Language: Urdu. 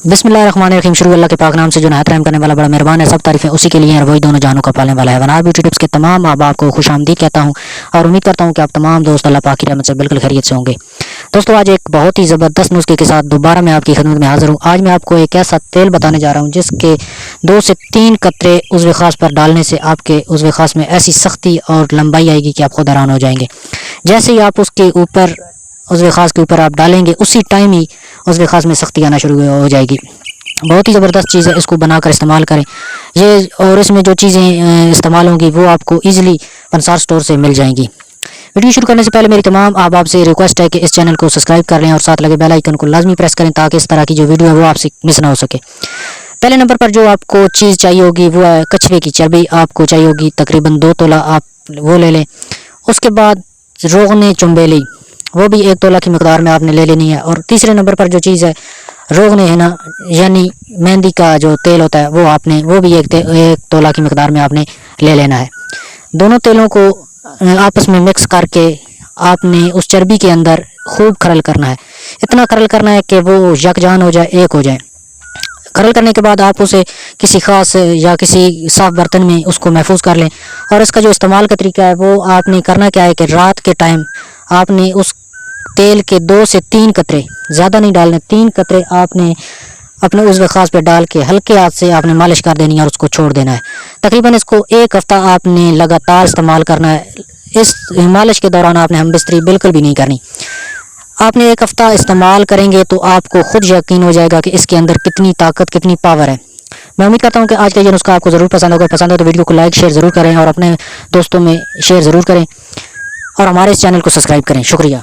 بسم اللہ الرحمن الرحیم۔ شروع اللہ کے پاک نام سے جو نہایت رحم کرنے والا بڑا مہربان ہے۔ سب تعریفیں اسی کے لیے ہیں اور وہی دونوں جہانوں کا پالنے والا ہے۔ وناب بیوٹی ٹپس کے تمام احباب کو خوش آمدید کہتا ہوں اور امید کرتا ہوں کہ آپ تمام دوست اللہ پاک کی رحمت سے بالکل خیریت سے ہوں گے۔ دوستو آج ایک بہت ہی زبردست نسخے کے ساتھ دوبارہ میں آپ کی خدمت میں حاضر ہوں۔ آج میں آپ کو ایک ایسا تیل بتانے جا رہا ہوں جس کے 2 سے 3 قطرے عضو خاص پر ڈالنے سے آپ کے عضو خاص میں ایسی سختی اور لمبائی آئے گی کہ آپ خود حیران ہو جائیں گے۔ جیسے ہی آپ اس کے اوپر عضو خاص کے اوپر آپ ڈالیں گے اسی ٹائم ہی عضو خاص میں سختی آنا شروع ہو جائے گی۔ بہت ہی زبردست چیز ہے، اس کو بنا کر استعمال کریں یہ، اور اس میں جو چیزیں استعمال ہوں گی وہ آپ کو ایزیلی پنسار سٹور سے مل جائیں گی۔ ویڈیو شروع کرنے سے پہلے میری تمام احباب سے ریکویسٹ ہے کہ اس چینل کو سبسکرائب کر لیں اور ساتھ لگے بیل آئیکن کو لازمی پریس کریں تاکہ اس طرح کی جو ویڈیو ہے وہ آپ سے مس نہ ہو سکے۔ پہلے نمبر پر جو آپ کو چیز چاہیے ہوگی وہ ہے کچھوے کی چربی۔ آپ کو چاہیے ہوگی تقریباً 2 تولہ، آپ وہ لے لیں۔ اس کے بعد روغن چنبیلی، وہ بھی 1 تولہ کی مقدار میں آپ نے لے لینی ہے۔ اور تیسرے نمبر پر جو چیز ہے روغن ہے نا، یعنی مہندی کا جو تیل ہوتا ہے وہ بھی 1 تولہ کی مقدار میں آپ نے لے لینا ہے۔ دونوں تیلوں کو آپس میں مکس کر کے آپ نے اس چربی کے اندر خوب کھرل کرنا ہے۔ اتنا کھرل کرنا ہے کہ وہ یکجان ہو جائے، ایک ہو جائے۔ کھرل کرنے کے بعد آپ اسے کسی خاص یا کسی صاف برتن میں اس کو محفوظ کر لیں۔ اور اس کا جو استعمال کا طریقہ ہے وہ آپ نے کرنا کیا ہے کہ رات کے ٹائم آپ نے اس تیل کے 2 سے 3 قطرے، زیادہ نہیں ڈالنے، 3 قطرے آپ نے اپنے عضو خاص پہ ڈال کے ہلکے ہاتھ سے آپ نے مالش کر دینی ہے اور اس کو چھوڑ دینا ہے۔ تقریباً اس کو 1 ہفتہ آپ نے لگاتار استعمال کرنا ہے۔ اس مالش کے دوران آپ نے ہم بستری بالکل بھی نہیں کرنی۔ آپ نے 1 ہفتہ استعمال کریں گے تو آپ کو خود یقین ہو جائے گا کہ اس کے اندر کتنی طاقت، کتنی پاور ہے۔ میں امید کرتا ہوں کہ آج کا یہ نسخہ آپ کو ضرور پسند ہوگا۔ پسند ہو تو ویڈیو کو لائک شیئر ضرور کریں اور اپنے دوستوں میں شیئر ضرور کریں اور ہمارے اس چینل کو سبسکرائب کریں۔ شکریہ۔